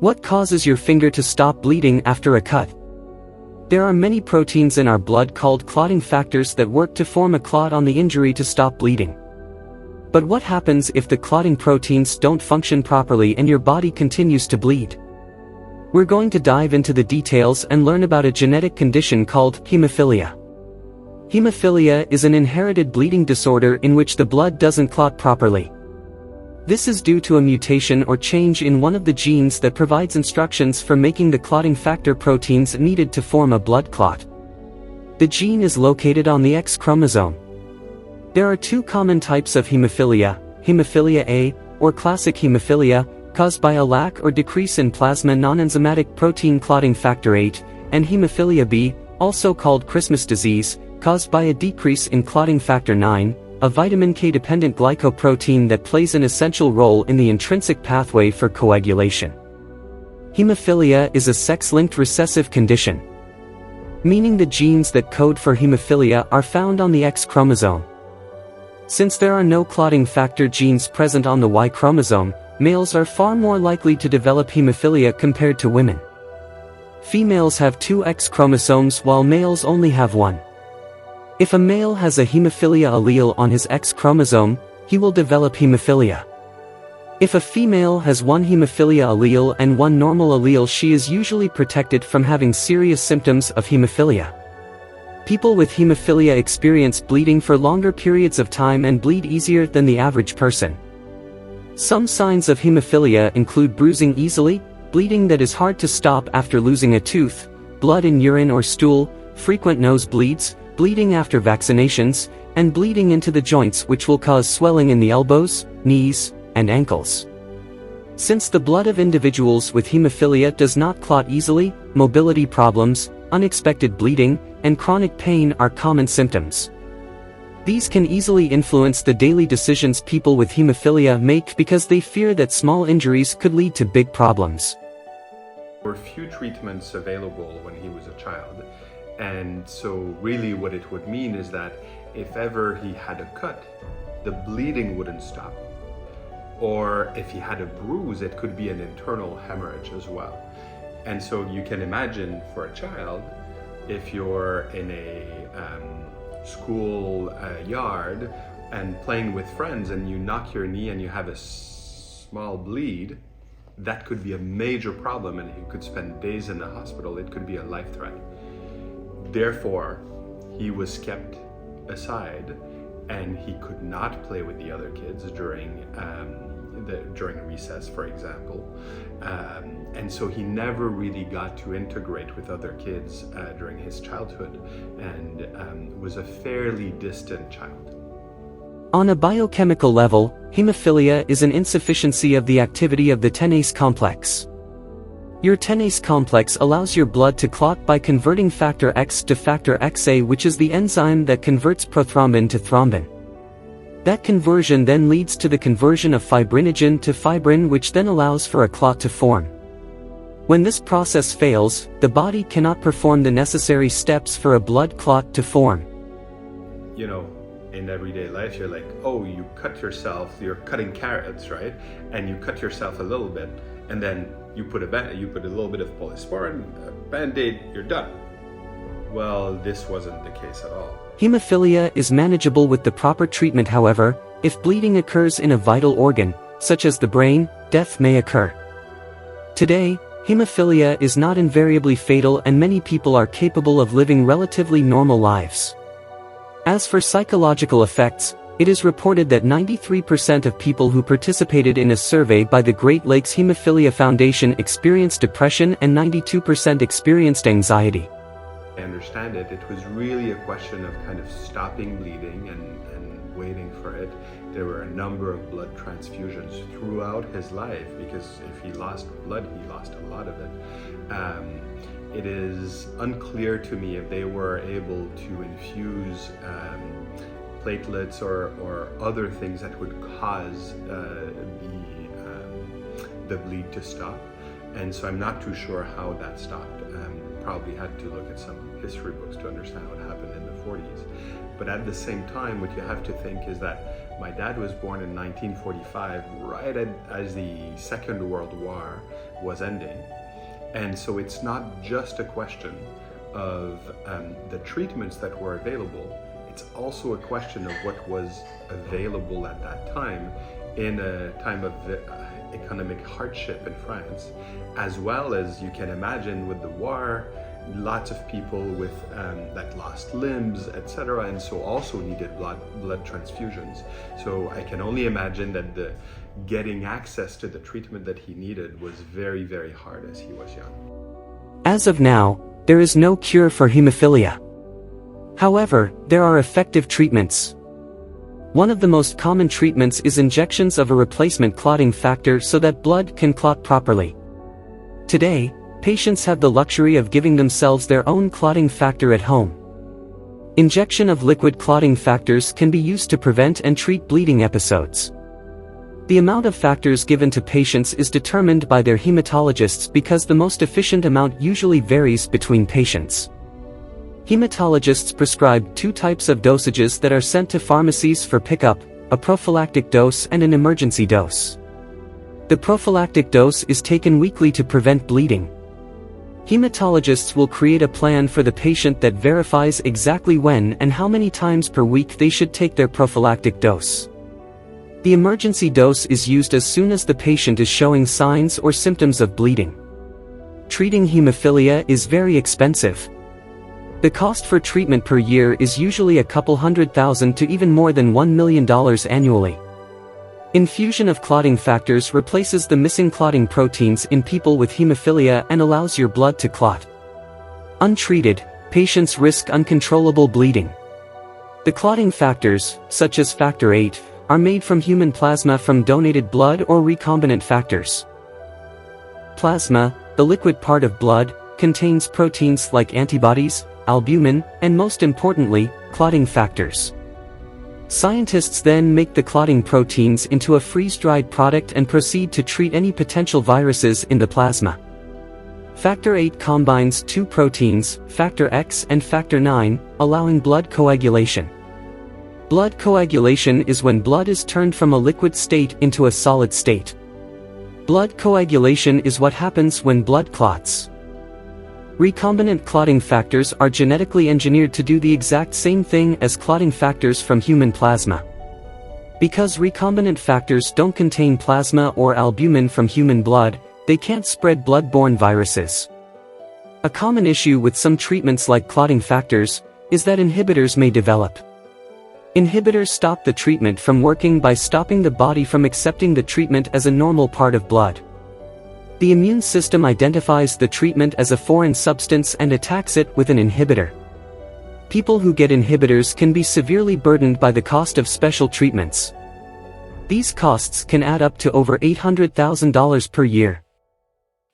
What causes your finger to stop bleeding after a cut? There are many proteins in our blood called clotting factors that work to form a clot on the injury to stop bleeding. But what happens if the clotting proteins don't function properly and your body continues to bleed? We're going to dive into the details and learn about a genetic condition called hemophilia. Hemophilia is an inherited bleeding disorder in which the blood doesn't clot properly. This is due to a mutation or change in one of the genes that provides instructions for making the clotting factor proteins needed to form a blood clot. The gene is located on the X chromosome. There are two common types of hemophilia, hemophilia A, or classic hemophilia, caused by a lack or decrease in plasma non-enzymatic protein clotting factor 8, and hemophilia B, also called Christmas disease, caused by a decrease in clotting factor 9, a vitamin K-dependent glycoprotein that plays an essential role in the intrinsic pathway for coagulation. Hemophilia is a sex-linked recessive condition, meaning the genes that code for hemophilia are found on the X chromosome. Since there are no clotting factor genes present on the Y chromosome, males are far more likely to develop hemophilia compared to women. Females have two X chromosomes while males only have one. If a male has a hemophilia allele on his X chromosome, he will develop hemophilia. If a female has one hemophilia allele and one normal allele, she is usually protected from having serious symptoms of hemophilia. People with hemophilia experience bleeding for longer periods of time and bleed easier than the average person. Some signs of hemophilia include bruising easily, bleeding that is hard to stop after losing a tooth, blood in urine or stool, frequent nosebleeds, bleeding after vaccinations, and bleeding into the joints, which will cause swelling in the elbows, knees, and ankles. Since the blood of individuals with hemophilia does not clot easily, mobility problems, unexpected bleeding, and chronic pain are common symptoms. These can easily influence the daily decisions people with hemophilia make because they fear that small injuries could lead to big problems. There were few treatments available when he was a child. And so really what it would mean is that if ever he had a cut, the bleeding wouldn't stop. Or if he had a bruise, it could be an internal hemorrhage as well. And so you can imagine for a child, if you're in a school yard and playing with friends and you knock your knee and you have a small bleed, that could be a major problem and you could spend days in the hospital. It could be a life threat. Therefore, he was kept aside and he could not play with the other kids during recess, for example. And so he never really got to integrate with other kids during his childhood and was a fairly distant child. On a biochemical level, hemophilia is an insufficiency of the activity of the tenase complex. Your tenase complex allows your blood to clot by converting factor X to factor XA, which is the enzyme that converts prothrombin to thrombin. That conversion then leads to the conversion of fibrinogen to fibrin, which then allows for a clot to form. When this process fails, the body cannot perform the necessary steps for a blood clot to form. You know, in everyday life, you're like, oh, you cut yourself, you're cutting carrots, right? And you cut yourself a little bit, and then you put a little bit of polysporin, a Band-Aid, you're done. Well, this wasn't the case at all. Hemophilia is manageable with the proper treatment. However, if bleeding occurs in a vital organ, such as the brain, death may occur. Today, hemophilia is not invariably fatal and many people are capable of living relatively normal lives. As for psychological effects, it is reported that 93% of people who participated in a survey by the Great Lakes Hemophilia Foundation experienced depression and 92% experienced anxiety. I understand it. It was really a question of kind of stopping bleeding and waiting for it. There were a number of blood transfusions throughout his life because if he lost blood, he lost a lot of it. It is unclear to me if they were able to infuse platelets or other things that would cause the bleed to stop. And so I'm not too sure how that stopped. Probably had to look at some history books to understand what happened in the 40s. But at the same time, what you have to think is that my dad was born in 1945, right as the Second World War was ending. And so it's not just a question of the treatments that were available, it's also a question of what was available at that time in a time of economic hardship in France, as well as you can imagine with the war, lots of people with that lost limbs, etc., and so also needed blood transfusions. So I can only imagine that getting access to the treatment that he needed was very, very hard as he was young. As of now, there is no cure for hemophilia. However, there are effective treatments. One of the most common treatments is injections of a replacement clotting factor so that blood can clot properly. Today, patients have the luxury of giving themselves their own clotting factor at home. Injection of liquid clotting factors can be used to prevent and treat bleeding episodes. The amount of factors given to patients is determined by their hematologists because the most efficient amount usually varies between patients. Hematologists prescribe two types of dosages that are sent to pharmacies for pickup, a prophylactic dose and an emergency dose. The prophylactic dose is taken weekly to prevent bleeding. Hematologists will create a plan for the patient that verifies exactly when and how many times per week they should take their prophylactic dose. The emergency dose is used as soon as the patient is showing signs or symptoms of bleeding. Treating hemophilia is very expensive. The cost for treatment per year is usually a couple $100,000 to even more than $1 million annually. Infusion of clotting factors replaces the missing clotting proteins in people with hemophilia and allows your blood to clot. Untreated, patients risk uncontrollable bleeding. The clotting factors, such as factor VIII, are made from human plasma from donated blood or recombinant factors. Plasma, the liquid part of blood, contains proteins like antibodies, albumin, and most importantly, clotting factors. Scientists then make the clotting proteins into a freeze-dried product and proceed to treat any potential viruses in the plasma. Factor VIII combines two proteins, factor X and factor IX, allowing blood coagulation. Blood coagulation is when blood is turned from a liquid state into a solid state. Blood coagulation is what happens when blood clots. Recombinant clotting factors are genetically engineered to do the exact same thing as clotting factors from human plasma. Because recombinant factors don't contain plasma or albumin from human blood, they can't spread blood-borne viruses. A common issue with some treatments like clotting factors is that inhibitors may develop. Inhibitors stop the treatment from working by stopping the body from accepting the treatment as a normal part of blood. The immune system identifies the treatment as a foreign substance and attacks it with an inhibitor. People who get inhibitors can be severely burdened by the cost of special treatments. These costs can add up to over $800,000 per year.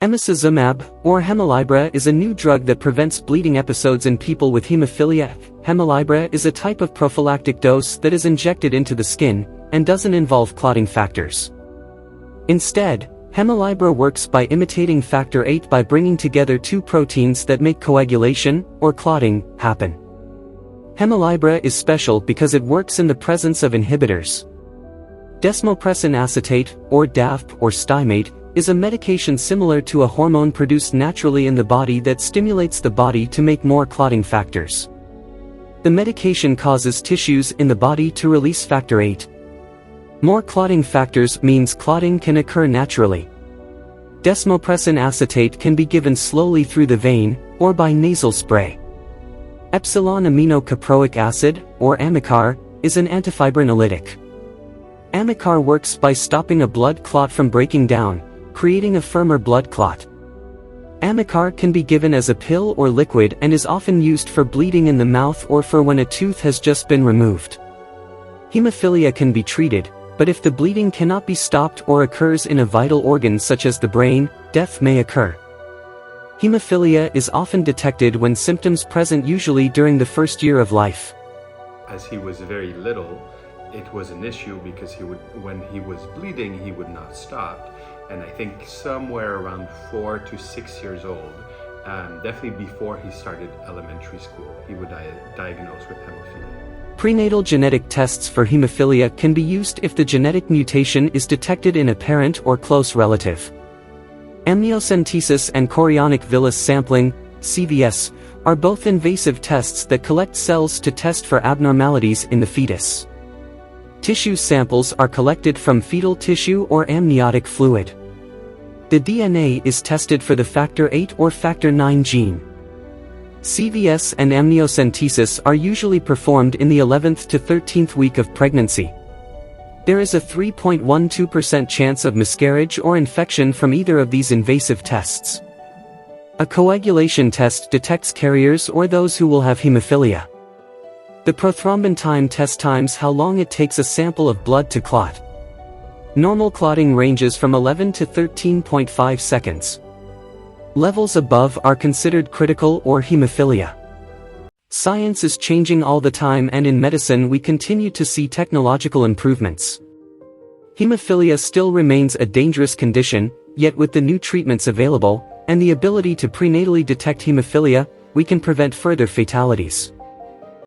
Emicizumab, or Hemolibra, is a new drug that prevents bleeding episodes in people with hemophilia. Hemolibra is a type of prophylactic dose that is injected into the skin, and doesn't involve clotting factors. Instead, Hemolibra works by imitating factor VIII by bringing together two proteins that make coagulation, or clotting, happen. Hemolibra is special because it works in the presence of inhibitors. Desmopressin acetate, or DAF or Stymate, is a medication similar to a hormone produced naturally in the body that stimulates the body to make more clotting factors. The medication causes tissues in the body to release factor VIII. More clotting factors means clotting can occur naturally. Desmopressin acetate can be given slowly through the vein, or by nasal spray. Epsilon aminocaproic acid, or Amicar, is an antifibrinolytic. Amicar works by stopping a blood clot from breaking down, creating a firmer blood clot. Amicar can be given as a pill or liquid and is often used for bleeding in the mouth or for when a tooth has just been removed. Hemophilia can be treated, but if the bleeding cannot be stopped or occurs in a vital organ such as the brain, death may occur. Hemophilia is often detected when symptoms present, usually during the first year of life. As he was very little, it was an issue because when he was bleeding, he would not stop. And I think somewhere around 4 to 6 years old, definitely before he started elementary school, he would diagnosed with hemophilia. Prenatal genetic tests for hemophilia can be used if the genetic mutation is detected in a parent or close relative. Amniocentesis and chorionic villus sampling, CVS, are both invasive tests that collect cells to test for abnormalities in the fetus. Tissue samples are collected from fetal tissue or amniotic fluid. The DNA is tested for the factor VIII or factor IX gene. CVS and amniocentesis are usually performed in the 11th to 13th week of pregnancy. There is a 3.12% chance of miscarriage or infection from either of these invasive tests. A coagulation test detects carriers or those who will have hemophilia. The prothrombin time test times how long it takes a sample of blood to clot. Normal clotting ranges from 11 to 13.5 seconds. Levels above are considered critical or hemophilia. Science is changing all the time, and in medicine we continue to see technological improvements. Hemophilia still remains a dangerous condition, yet with the new treatments available, and the ability to prenatally detect hemophilia, we can prevent further fatalities.